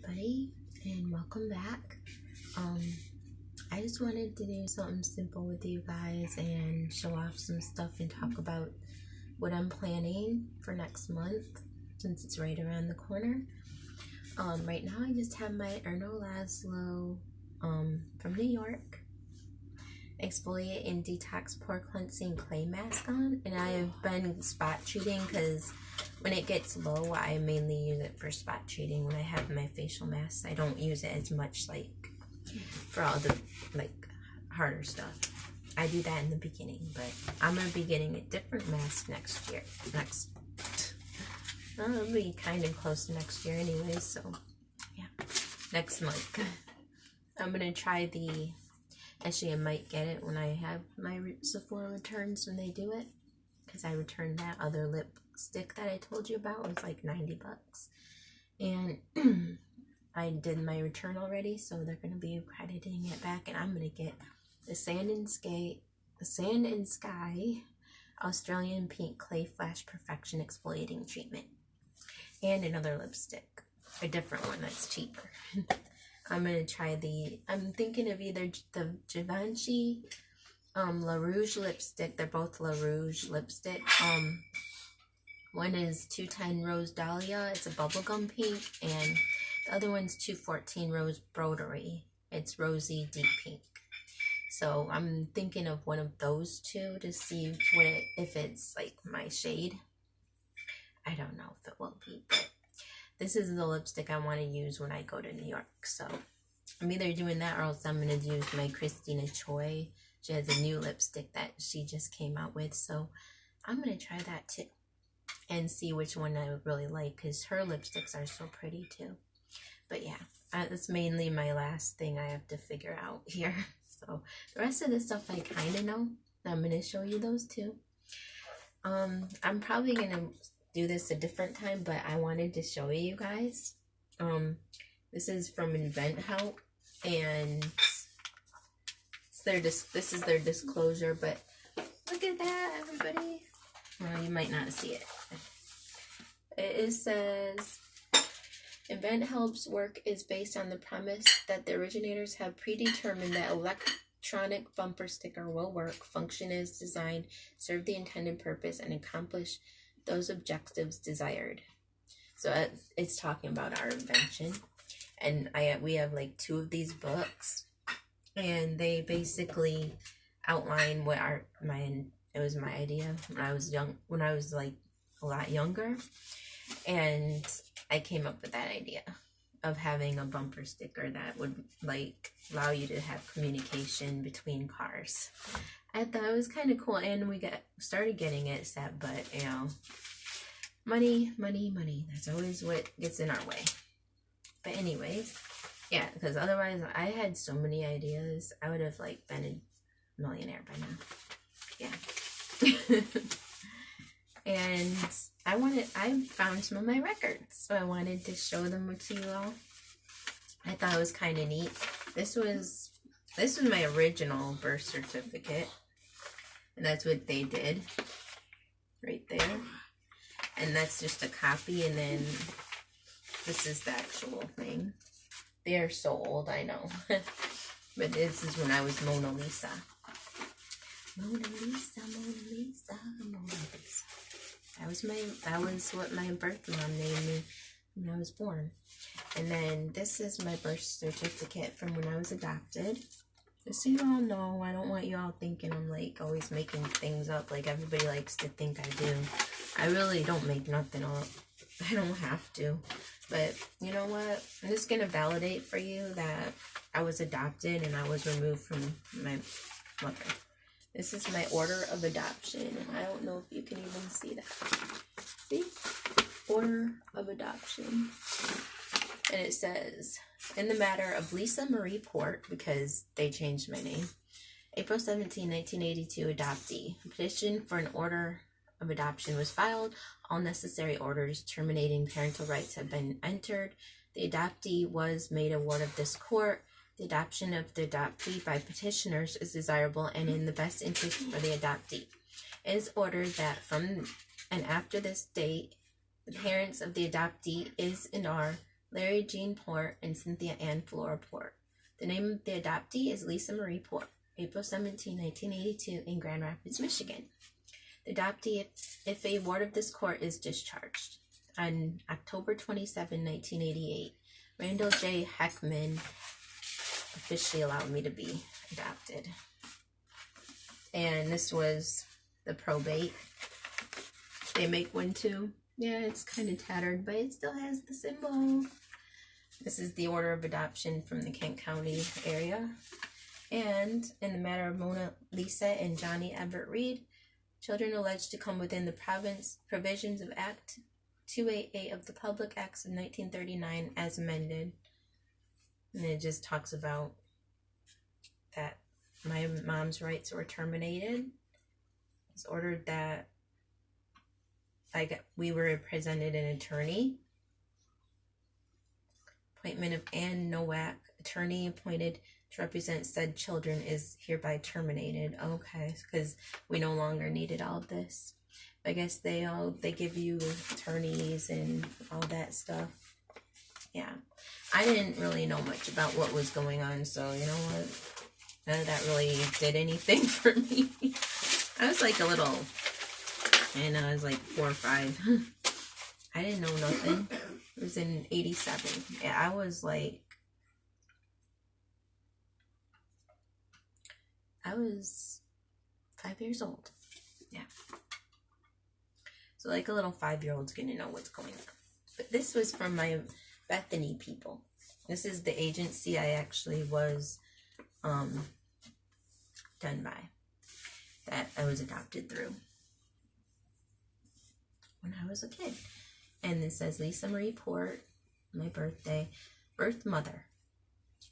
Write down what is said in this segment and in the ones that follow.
everybody, and welcome back. I just wanted to do something simple with you guys and show off some stuff and talk about what I'm planning for next month since it's right around the corner. Right now I just have my Erno Laszlo from New York exfoliate and detox pore cleansing clay mask on, and I have been spot treating because when it gets low I mainly use it for spot treating. When I have my facial masks I don't use it as much like for all the harder stuff. I do that in the beginning, but I'm gonna be getting a different mask next year. I'll be kind of close to next year anyway, so yeah, next month. I'm gonna try the, actually I might get it when I have my Sephora returns when they do it, because I returned that other lipstick that I told you about. It was like 90 bucks, and I did my return already, so they're gonna be crediting it back, and I'm gonna get the Sand and Sky Australian Pink Clay Flash Perfection Exfoliating Treatment, and another lipstick, a different one that's cheaper. I'm gonna try I'm thinking of either the Givenchy La Rouge lipstick. They're both La Rouge lipstick. One is 210 Rose Dahlia, it's a bubblegum pink, and the other one's 214 Rose Broderie, it's rosy deep pink. So I'm thinking of one of those two to see if it's like my shade. I don't know if it will be, but this is the lipstick I want to use when I go to New York. So I'm either doing that or else I'm going to use my Christina Choi. She has a new lipstick that she just came out with. So I'm going to try that too and see which one I would really like, because her lipsticks are so pretty too. But yeah, that's mainly my last thing I have to figure out here. So the rest of the stuff I kind of know. I'm going to show you those too. I'm probably going to do this a different time, but I wanted to show you guys. This is from Invent Help, and this is their disclosure, but look at that, everybody. Well, you might not see it. It says, Invent Help's work is based on the premise that the originators have predetermined that electronic bumper sticker will work, function as designed, serve the intended purpose, and accomplish those objectives desired. So it's talking about our invention, and we have like 2 of these books, and they basically outline what it was my idea when I was young, when I was like a lot younger, and I came up with that idea of having a bumper sticker that would like allow you to have communication between cars. I thought it was kind of cool, and we started getting it set, but you know, money, that's always what gets in our way. But anyways, yeah, because otherwise I had so many ideas, I would have like been a millionaire by now. Yeah. And I found some of my records, so I wanted to show them to you all. I thought it was kind of neat. This was my original birth certificate, and that's what they did right there. And that's just a copy, and then this is the actual thing. They are so old, I know. But this is when I was Mona Lisa. Mona Lisa, Mona Lisa, Mona Lisa. That was what my birth mom named me when I was born. And then this is my birth certificate from when I was adopted. Just so you all know, I don't want you all thinking I'm like always making things up like everybody likes to think I do. I really don't make nothing up. I don't have to. But you know what? I'm just going to validate for you that I was adopted and I was removed from my mother. This is my order of adoption. I don't know if you can even see that. See? Order of adoption. And it says, in the matter of Lisa Marie Port, because they changed my name, April 17, 1982, adoptee. A petition for an order of adoption was filed. All necessary orders terminating parental rights have been entered. The adoptee was made a ward of this court. The adoption of the adoptee by petitioners is desirable and in the best interest for the adoptee. It is ordered that from and after this date, the parents of the adoptee is and are Larry Jean Port, and Cynthia Ann Flora Port. The name of the adoptee is Lisa Marie Port, April 17, 1982, in Grand Rapids, Michigan. The adoptee, if a ward of this court is discharged. On October 27, 1988, Randall J. Heckman officially allowed me to be adopted. And this was the probate. They make one too. Yeah, it's kind of tattered, but it still has the symbol. This is the order of adoption from the Kent County area. And in the matter of Mona Lisa and Johnny Everett Reed, children alleged to come within the provisions of Act 288 of the Public Acts of 1939 as amended. And it just talks about that my mom's rights were terminated. It's ordered that we were presented an attorney. Appointment of Ann Nowak, attorney appointed to represent said children, is hereby terminated. Okay, because we no longer needed all of this. I guess they give you attorneys and all that stuff. Yeah, I didn't really know much about what was going on, so you know what? None of that really did anything for me. I was like a little, and I was like 4 or 5. I didn't know nothing. It was in 87. Yeah, I was 5 years old. Yeah. So like a little 5-year-old's gonna know what's going on. But this was from my Bethany people. This is the agency I actually was done by, that I was adopted through when I was a kid. And it says Lisa Marie Port, my birthday, birth mother.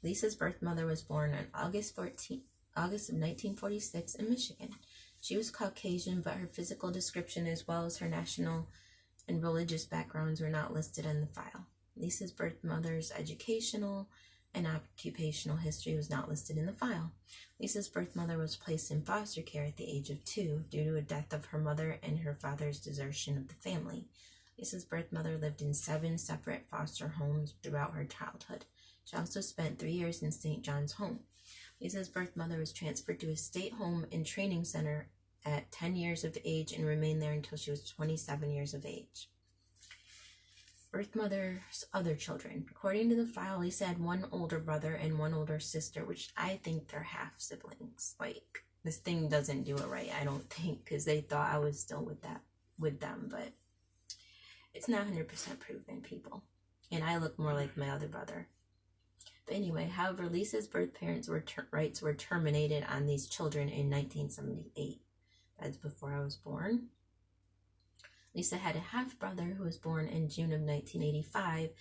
Lisa's birth mother was born on August of 1946 in Michigan. She was Caucasian, but her physical description as well as her national and religious backgrounds were not listed in the file. Lisa's birth mother's educational and occupational history was not listed in the file. Lisa's birth mother was placed in foster care at the age of 2 due to a death of her mother and her father's desertion of the family. Lisa's birth mother lived in 7 separate foster homes throughout her childhood. She also spent 3 years in St. John's Home. Lisa's birth mother was transferred to a state home and training center at 10 years of age and remained there until she was 27 years of age. Birth mother's other children. According to the file, Lisa had 1 older brother and 1 older sister, which I think they're half siblings. Like, this thing doesn't do it right, I don't think, because they thought I was still with them, but it's not 100% proven, people. And I look more like my other brother. But anyway, however, Lisa's birth parents' rights were terminated on these children in 1978. That's before I was born. Lisa had a half-brother who was born in June of 1985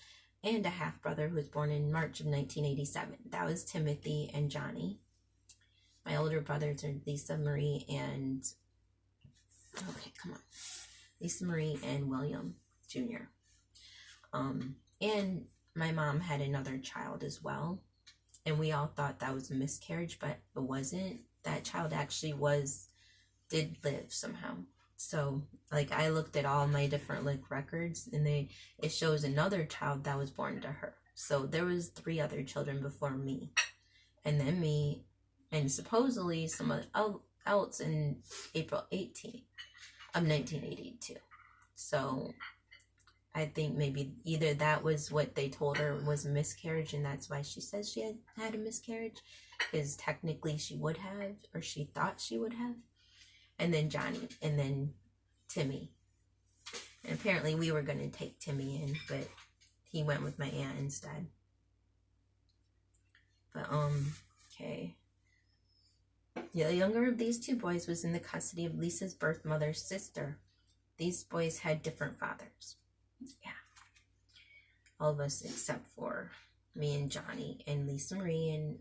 and a half-brother who was born in March of 1987. That was Timothy and Johnny. My older brothers are Lisa Marie and... Okay, come on. Lisa Marie and William Jr. And my mom had another child as well. And we all thought that was a miscarriage, but it wasn't. That child actually did live somehow. So, like, I looked at all my different, records, and it shows another child that was born to her. So, there was 3 other children before me. And then me, and supposedly someone else in April 18th of 1982. So, I think maybe either that was what they told her was a miscarriage, and that's why she says she had a miscarriage, because technically she would have, or she thought she would have. And then Johnny, and then Timmy. And apparently we were going to take Timmy in, but he went with my aunt instead. But, okay. The younger of these 2 boys was in the custody of Lisa's birth mother's sister. These boys had different fathers. Yeah. All of us except for me and Johnny, and Lisa Marie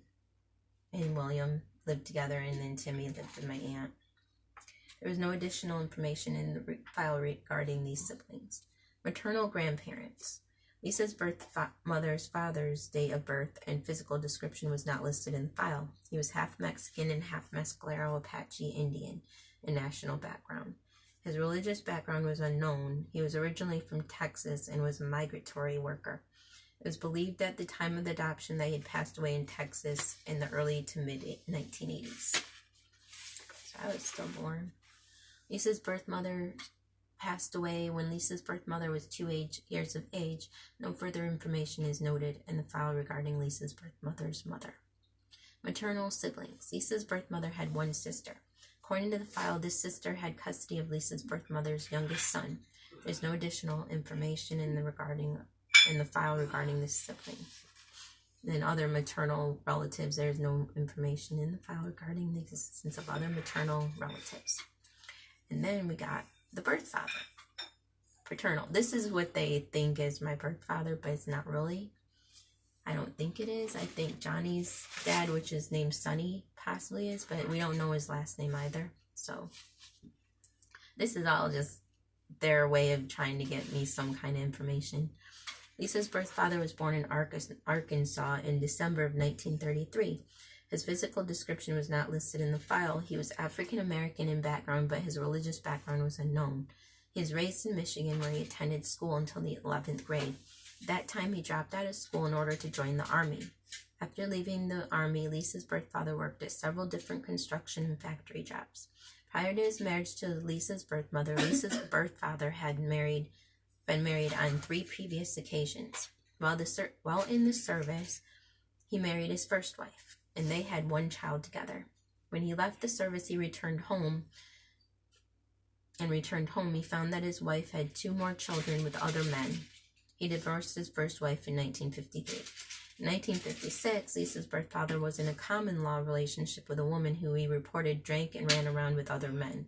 and William lived together, and then Timmy lived with my aunt. There was no additional information in the file regarding these siblings. Maternal grandparents. Lisa's birth mother's father's date of birth and physical description was not listed in the file. He was half Mexican and half Mescalero Apache Indian in national background. His religious background was unknown. He was originally from Texas and was a migratory worker. It was believed at the time of the adoption that he had passed away in Texas in the early to mid 1980s. So I was still born. Lisa's birth mother passed away when Lisa's birth mother was 2 years of age. No further information is noted in the file regarding Lisa's birth mother's mother. Maternal siblings. Lisa's birth mother had one sister. According to the file, this sister had custody of Lisa's birth mother's youngest son. There's no additional information in the file regarding this sibling. And other maternal relatives, there's no information in the file regarding the existence of other maternal relatives. And then we got the birth father. Paternal. This is what they think is my birth father, but it's not really. I don't think it is. I think Johnny's dad, which is named Sonny, possibly is, but we don't know his last name either. So this is all just their way of trying to get me some kind of information. Lisa's birth father was born in Arkansas in December of 1933. His physical description was not listed in the file. He was African American in background, but his religious background was unknown. He was raised in Michigan, where he attended school until the 11th grade. At that time, he dropped out of school in order to join the Army. After leaving the Army, Lisa's birth father worked at several different construction and factory jobs. Prior to his marriage to Lisa's birth mother, Lisa's birth father had been married on 3 previous occasions. While in the service, he married his first wife, and they had 1 child together. When he left the service, he returned home, he found that his wife had 2 more children with other men. He divorced his first wife in 1953. In 1956, Lisa's birth father was in a common law relationship with a woman who he reported drank and ran around with other men.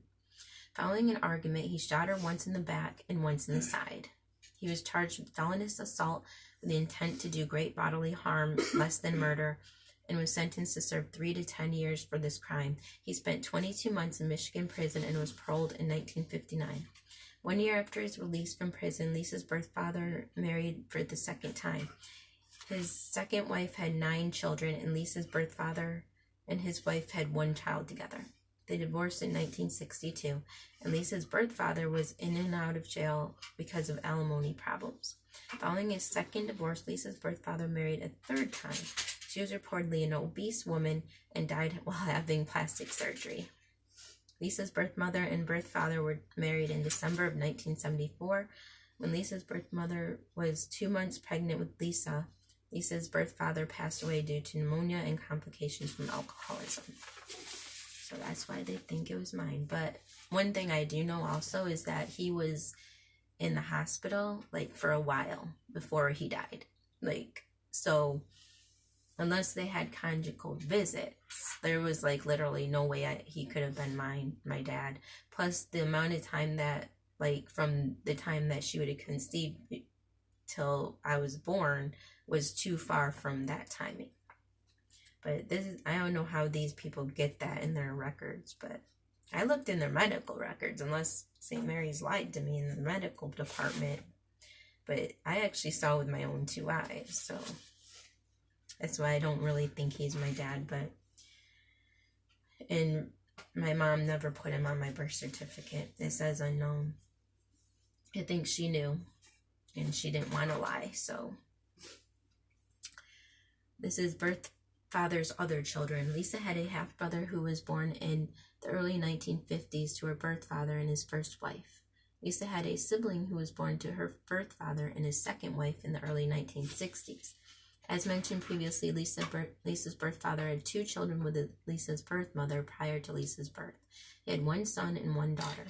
Following an argument, he shot her once in the back and once in the side. He was charged with felonious assault with the intent to do great bodily harm, less than murder, and was sentenced to serve 3 to 10 years for this crime. He spent 22 months in Michigan prison and was paroled in 1959. 1 year after his release from prison, Lisa's birth father married for the second time. His second wife had 9 children, and Lisa's birth father and his wife had 1 child together. They divorced in 1962, and Lisa's birth father was in and out of jail because of alimony problems. Following his second divorce, Lisa's birth father married a 3rd time. She was reportedly an obese woman and died while having plastic surgery. Lisa's birth mother and birth father were married in December of 1974. When Lisa's birth mother was 2 months pregnant with Lisa, Lisa's birth father passed away due to pneumonia and complications from alcoholism. So that's why they think it was mine. But one thing I do know also is that he was in the hospital, for a while before he died. So unless they had conjugal visits, there was literally no way he could have been my dad. Plus the amount of time that from the time that she would have conceived till I was born was too far from that timing. But I don't know how these people get that in their records, but I looked in their medical records, unless St. Mary's lied to me in the medical department. But I actually saw with my own 2 eyes, so that's why I don't really think he's my dad. And my mom never put him on my birth certificate. It says unknown. I think she knew, and she didn't want to lie. So this is birth father's other children. Lisa had a half-brother who was born in the early 1950s to her birth father and his first wife. Lisa had a sibling who was born to her birth father and his second wife in the early 1960s. As mentioned previously, Lisa's birth father had 2 children with Lisa's birth mother prior to Lisa's birth. He had 1 son and 1 daughter.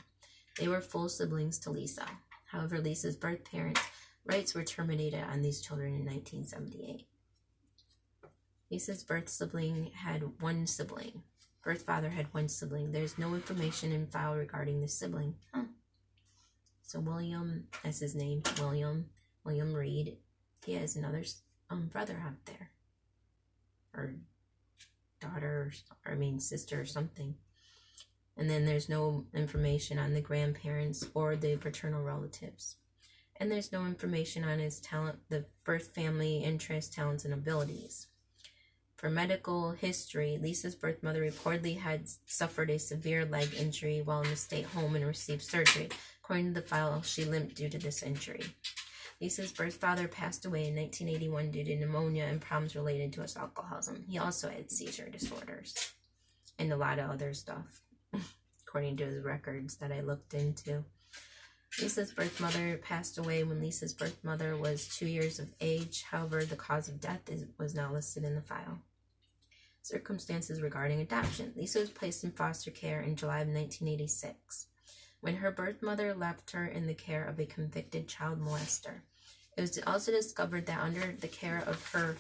They were full siblings to Lisa. However, Lisa's birth parents' rights were terminated on these children in 1978. Lisa's birth sibling had 1 sibling. Birth father had 1 sibling. There's no information in file regarding this sibling. So William, that's his name, William Reed. He has another brother out there, or daughter, sister or something. And then there's no information on the grandparents or the paternal relatives. And there's no information on his talent, the birth family, interests, talents, and abilities. For medical history, Lisa's birth mother reportedly had suffered a severe leg injury while in the state home and received surgery. According to the file, she limped due to this injury. Lisa's birth father passed away in 1981 due to pneumonia and problems related to his alcoholism. He also had seizure disorders and a lot of other stuff, according to his records that I looked into. Lisa's birth mother passed away when Lisa's birth mother was 2 years of age. However, the cause of death was not listed in the file. Circumstances regarding adoption. Lisa was placed in foster care in July of 1986 when her birth mother left her in the care of a convicted child molester. It was also discovered that under the care of her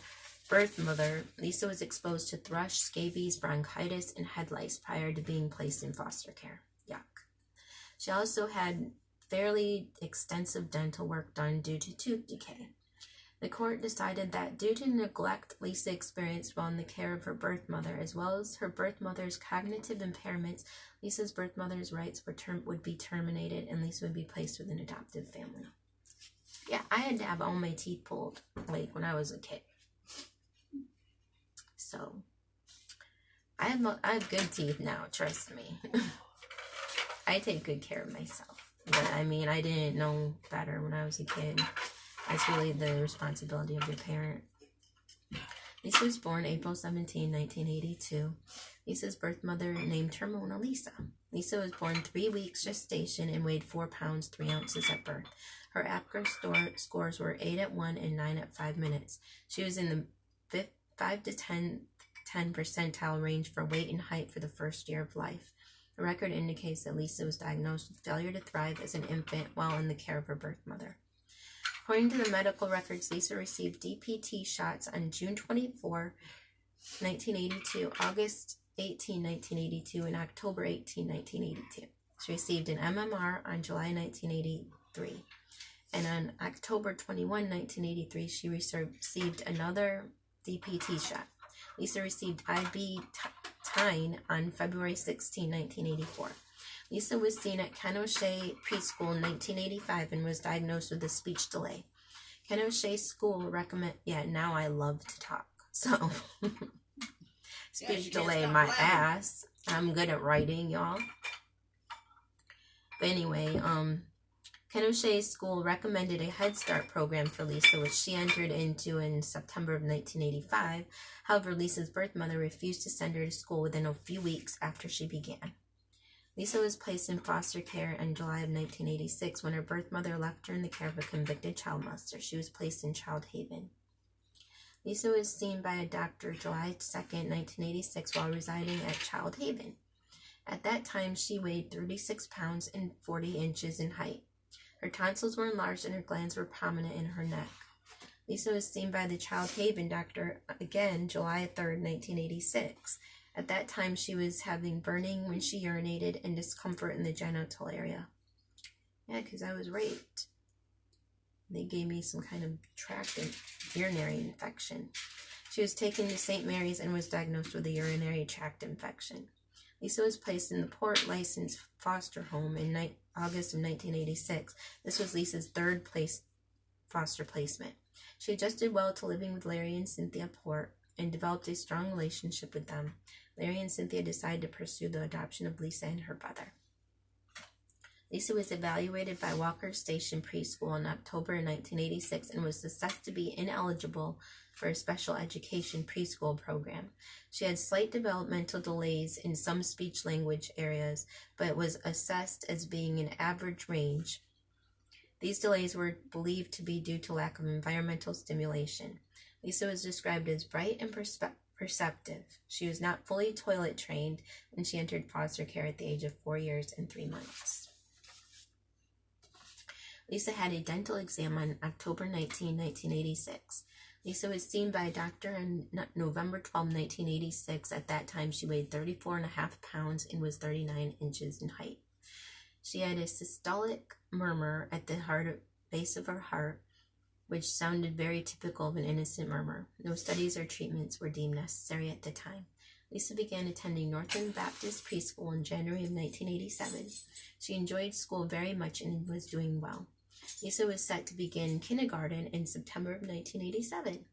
birth mother, Lisa was exposed to thrush, scabies, bronchitis, and head lice prior to being placed in foster care. Yuck. She also had fairly extensive dental work done due to tooth decay. The court decided that due to neglect Lisa experienced while in the care of her birth mother, as well as her birth mother's cognitive impairments, Lisa's birth mother's rights would be terminated and Lisa would be placed with an adoptive family. Yeah, I had to have all my teeth pulled, like, when I was a kid. So, I have good teeth now, trust me. I take good care of myself. But, I mean, I didn't know better when I was a kid. That's really the responsibility of your parent. Lisa was born April 17, 1982. Lisa's birth mother named her Mona Lisa. Lisa was born 3 weeks gestation and weighed 4 pounds, 3 ounces at birth. Her APGAR scores were 8 at 1 and 9 at 5 minutes. She was in the 5 to 10 percentile range for weight and height for the first year of life. The record indicates that Lisa was diagnosed with failure to thrive as an infant while in the care of her birth mother. According to the medical records, Lisa received DPT shots on June 24, 1982, August 18, 1982, and October 18, 1982. She received an MMR on July 1983. And on October 21, 1983, she received another DPT shot. Lisa received ibuprofen on February 16, 1984. Lisa was seen at Ken O'Shea Preschool in 1985 and was diagnosed with a speech delay. Ken O'Shea School now I love to talk, so speech delay my ass. I'm good at writing, y'all. But anyway, Ken O'Shea School recommended a Head Start program for Lisa, which she entered into in September of 1985. However, Lisa's birth mother refused to send her to school within a few weeks after she began. Lisa was placed in foster care in July of 1986 when her birth mother left her in the care of a convicted child molester. She was placed in Child Haven. Lisa was seen by a doctor July 2nd, 1986 while residing at Child Haven. At that time, she weighed 36 pounds and 40 inches in height. Her tonsils were enlarged and her glands were prominent in her neck. Lisa was seen by the Child Haven doctor again July 3rd, 1986. At that time, she was having burning when she urinated and discomfort in the genital area. Yeah, because I was raped. They gave me some kind of tract urinary infection. She was taken to St. Mary's and was diagnosed with a urinary tract infection. Lisa was placed in the Port Licensed Foster Home in August of 1986. This was Lisa's third foster placement. She adjusted well to living with Larry and Cynthia Port and developed a strong relationship with them. Larry and Cynthia decided to pursue the adoption of Lisa and her brother. Lisa was evaluated by Walker Station Preschool in October 1986 and was assessed to be ineligible for a special education preschool program. She had slight developmental delays in some speech-language areas, but was assessed as being in average range. These delays were believed to be due to lack of environmental stimulation. Lisa was described as bright and perceptive. She was not fully toilet trained, and she entered foster care at the age of 4 years and 3 months. Lisa had a dental exam on October 19, 1986. Lisa was seen by a doctor on November 12, 1986. At that time, she weighed 34.5 pounds and was 39 inches in height. She had a systolic murmur at the base of her heart, which sounded very typical of an innocent murmur. No studies or treatments were deemed necessary at the time. Lisa began attending Northern Baptist Preschool in January of 1987. She enjoyed school very much and was doing well. Lisa was set to begin kindergarten in September of 1987.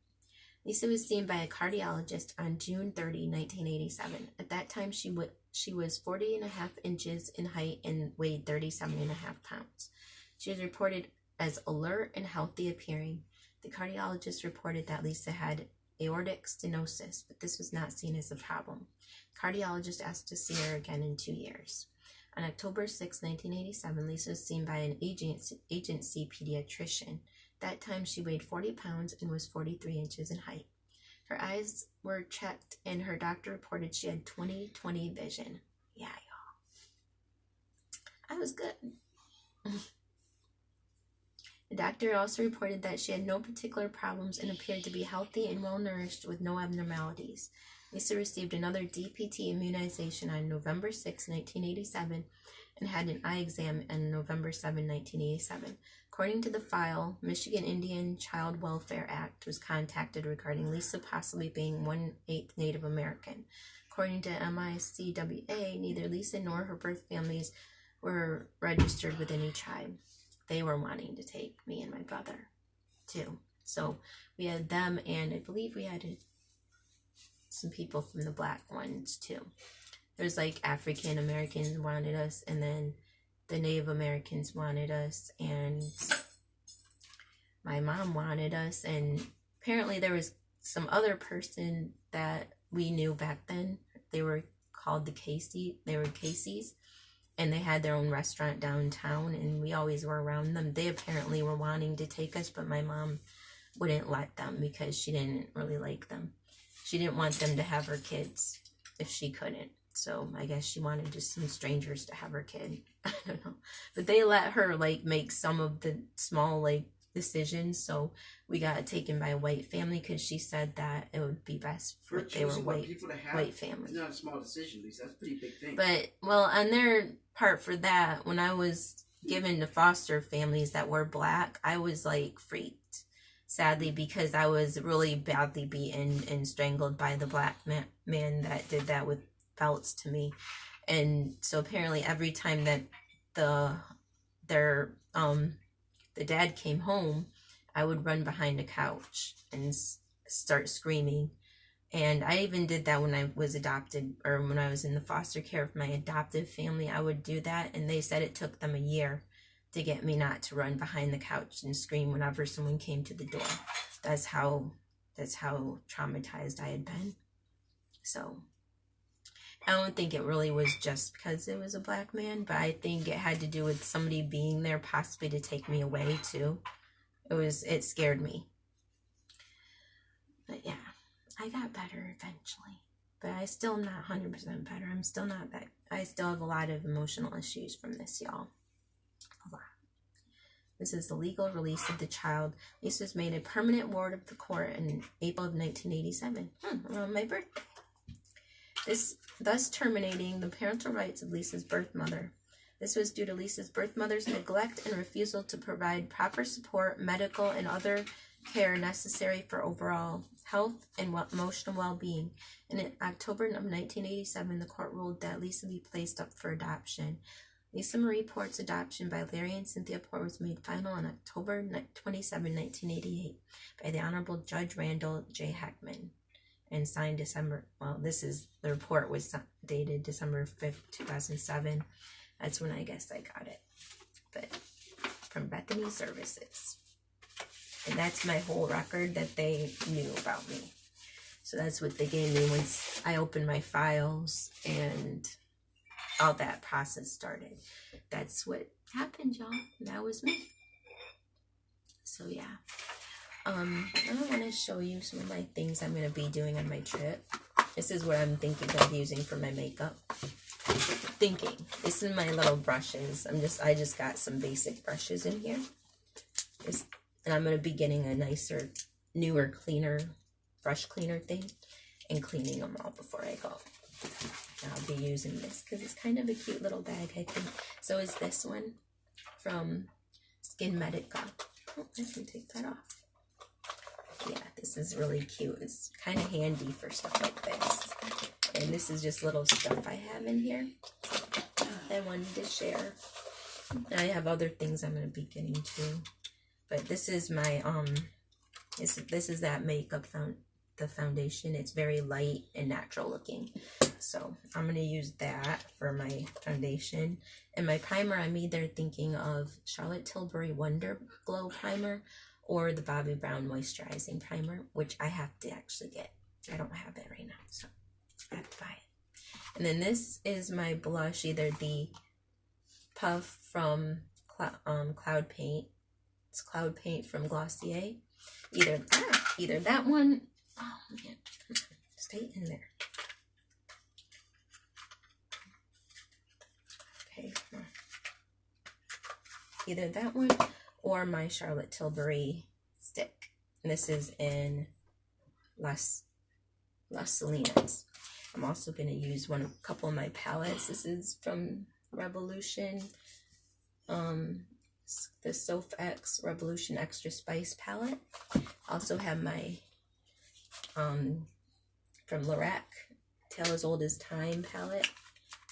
Lisa was seen by a cardiologist on June 30, 1987. At that time, she was 40.5 inches in height and weighed 37.5 pounds. She was reported as alert and healthy appearing. The cardiologist reported that Lisa had aortic stenosis, but this was not seen as a problem. Cardiologist asked to see her again in 2 years. On October 6, 1987, Lisa was seen by an agency pediatrician. That time she weighed 40 pounds and was 43 inches in height. Her eyes were checked and her doctor reported she had 20/20 vision. Yeah, y'all. I was good. The doctor also reported that she had no particular problems and appeared to be healthy and well-nourished with no abnormalities. Lisa received another DPT immunization on November 6, 1987, and had an eye exam on November 7, 1987. According to the file, Michigan Indian Child Welfare Act was contacted regarding Lisa possibly being 1/8 Native American. According to MICWA, neither Lisa nor her birth families were registered with any tribe. They were wanting to take me and my brother, too. So we had them, and I believe we had some people from the black ones, too. There's like African Americans wanted us, and then the Native Americans wanted us, and my mom wanted us, and apparently there was some other person that we knew back then. They were called They were Casey's, and they had their own restaurant downtown, and we always were around them. They apparently were wanting to take us, but my mom wouldn't let them because she didn't really like them. She didn't want them to have her kids if she couldn't. So I guess she wanted just some strangers to have her kid. I don't know. But they let her like make some of the small like decisions. So we got taken by a white family because she said that it would be best for they were white family. It's not a small decision, Lisa. That's a pretty big thing. But well, on their part for that, when I was given to foster families that were black, I was like freaked. Sadly, because I was really badly beaten and strangled by the black man that did that with belts to me. And so apparently every time that the dad came home, I would run behind a couch and start screaming. And I even did that when I was adopted, or when I was in the foster care of my adoptive family. I would do that, and they said it took them a year to get me not to run behind the couch and scream whenever someone came to the door. That's how traumatized I had been. So I don't think it really was just because it was a black man, but I think it had to do with somebody being there possibly to take me away too. It scared me. But yeah, I got better eventually. But I still am not 100% better. I'm still not that. I still have a lot of emotional issues from this, y'all. A lot. This is the legal release of the child. Lisa was made a permanent ward of the court in April of 1987, around my birthday. This thus terminating the parental rights of Lisa's birth mother. This was due to Lisa's birth mother's neglect and refusal to provide proper support, medical, and other care necessary for overall health and emotional well-being. And in October of 1987, the court ruled that Lisa be placed up for adoption. Lisa Marie Port's adoption by Larry and Cynthia Port was made final on October 27, 1988 by the Honorable Judge Randall J. Heckman and signed the report was dated December 5th, 2007. That's when I guess I got it. But from Bethany Services. And that's my whole record that they knew about me. So that's what they gave me once I opened my files and all that process started. That's what happened, y'all. That was me. So yeah. I want to show you some of my things I'm going to be doing on my trip. This is what I'm thinking of using for my makeup. This is my little brushes. I just got some basic brushes in here. And I'm going to be getting a nicer, newer, cleaner brush cleaner thing and cleaning them all before I go. I'll be using this because it's kind of a cute little bag, I think. So is this one from Skin Medica. Oh, I can take that off. Yeah, this is really cute. It's kind of handy for stuff like this. And this is just little stuff I have in here I wanted to share. I have other things I'm going to be getting to. But this is my, this is that makeup the foundation. It's very light and natural looking. So I'm going to use that for my foundation. And my primer, I'm either thinking of Charlotte Tilbury Wonder Glow Primer or the Bobbi Brown Moisturizing Primer, which I have to actually get. I don't have it right now, so I have to buy it. And then this is my blush, either the Puff from Cloud Paint. It's Cloud Paint from Glossier. Either that one. Oh man, stay in there. Okay, either that one or my Charlotte Tilbury stick. And this is in Las Salinas. I'm also going to use a couple of my palettes. This is from Revolution, the Soph X Revolution Extra Spice palette. Also have my from Lorac Tale as Old as Time palette.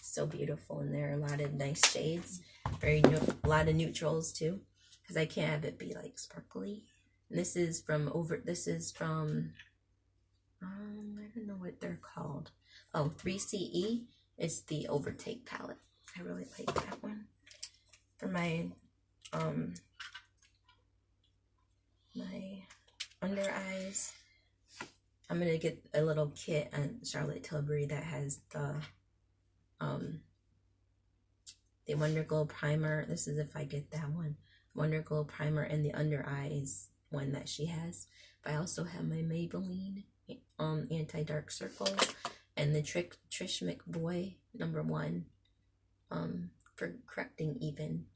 So beautiful in there. A lot of nice shades. A lot of neutrals too, because I can't have it be like sparkly. And this is from I don't know what they're called. Oh, 3CE. It's the Overtake palette. I really like that one. For my my under eyes, I'm gonna get a little kit on Charlotte Tilbury that has the Wonder Glow primer. This is if I get that one. Wonder Glow primer and the under eyes one that she has. But I also have my Maybelline anti-dark circles and the Trish McBoy #1 for correcting even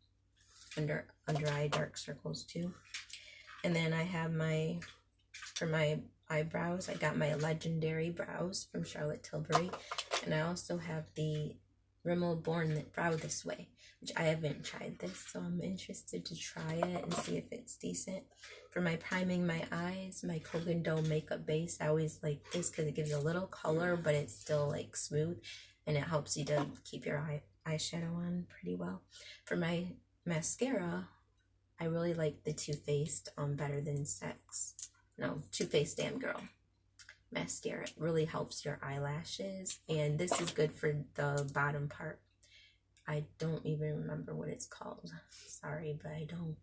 under eye dark circles too. And then I have for my eyebrows, I got my Legendary Brows from Charlotte Tilbury. And I also have the Rimmel Born Brow This Way, which I haven't tried this, so I'm interested to try it and see if it's decent. For my priming my eyes, my Kogan Dough Makeup Base, I always like this because it gives a little color, but it's still like smooth, and it helps you to keep your eyeshadow on pretty well. For my mascara, I really like the Too Faced Better Than Sex. No, Too Faced Damn Girl mascara. It really helps your eyelashes, and this is good for the bottom part. I don't even remember what it's called. Sorry, but I don't.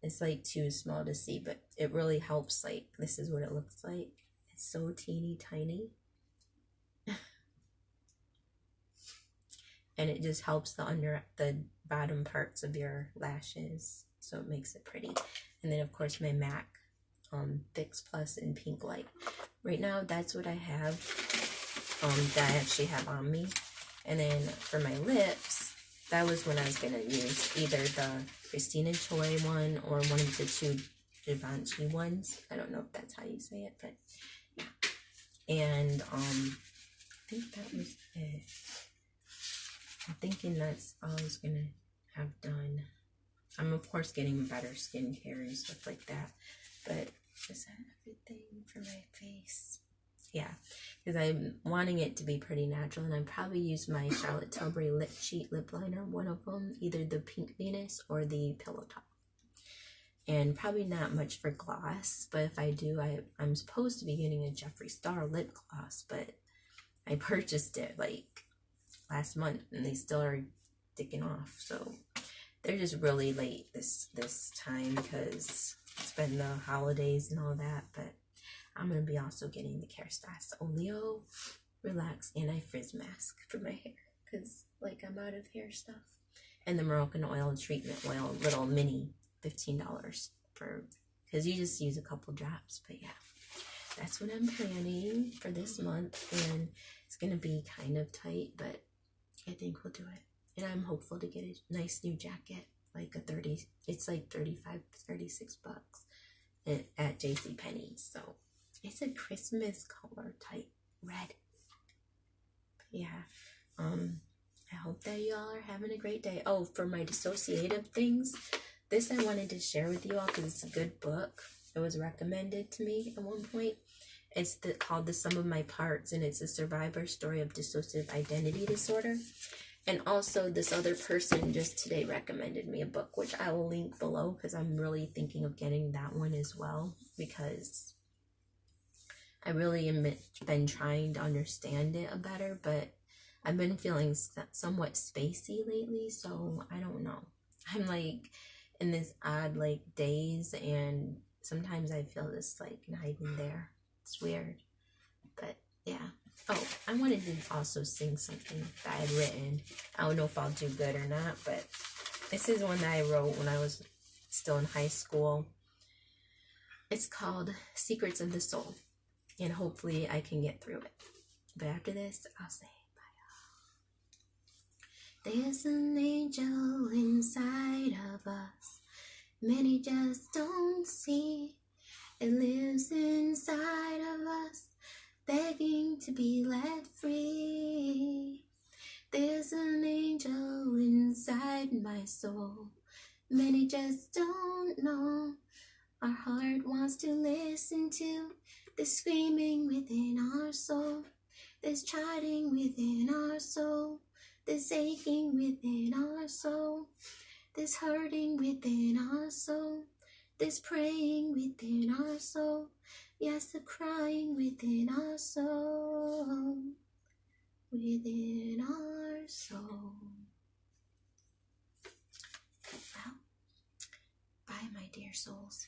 It's like too small to see, but it really helps. Like, this is what it looks like. It's so teeny tiny. And it just helps the bottom parts of your lashes, so it makes it pretty. And then of course my MAC Fix Plus in Pink Light. Right now that's what I have that I actually have on me. And then for my lips, that was when I was gonna use either the Christina Choi one or one of the two Givenchy ones. I don't know if that's how you say it, but yeah. And I think that was it. I'm thinking that's all I was gonna have done. I'm of course getting better skincare and stuff like that, but is that everything for my face? Yeah, because I'm wanting it to be pretty natural, and I probably use my Charlotte Tilbury Lip Cheat Lip Liner, one of them, either the Pink Venus or the Pillow Top. And probably not much for gloss, but if I do, I'm supposed to be getting a Jeffree Star lip gloss, but I purchased it like last month, and they still are sticking off, so they're just really late this time because it's been the holidays and all that. But I'm gonna be also getting the Kerastase Oleo Relax Anti-Frizz Mask for my hair because like I'm out of hair stuff, and the Moroccan Oil Treatment Oil, little mini, $15 for, because you just use a couple drops. But yeah, that's what I'm planning for this month, and it's gonna be kind of tight, but I think we'll do it. And I'm hopeful to get a nice new jacket, like it's like 35, 36 bucks at JCPenney's. So it's a Christmas color type red. But yeah, I hope that you all are having a great day. Oh, for my dissociative things, this I wanted to share with you all because it's a good book. It was recommended to me at one point. It's called The Sum of My Parts, and it's a survivor story of dissociative identity disorder. And also this other person just today recommended me a book, which I will link below because I'm really thinking of getting that one as well, because I really been trying to understand it better, but I've been feeling somewhat spacey lately, so I don't know. I'm like in this odd like daze, and sometimes I feel this like not even there. It's weird, but yeah. Oh, I wanted to also sing something that I had written. I don't know if I'll do good or not, but this is one that I wrote when I was still in high school. It's called Secrets of the Soul, and hopefully I can get through it. But after this, I'll say bye. There's an angel inside of us, many just don't see. It lives inside of us, begging to be let free. There's an angel inside my soul, many just don't know. Our heart wants to listen to the screaming within our soul, this chiding within our soul, this aching within our soul, this hurting within our soul, this praying within our soul, yes, the crying within our soul, within our soul. Well, bye, my dear souls.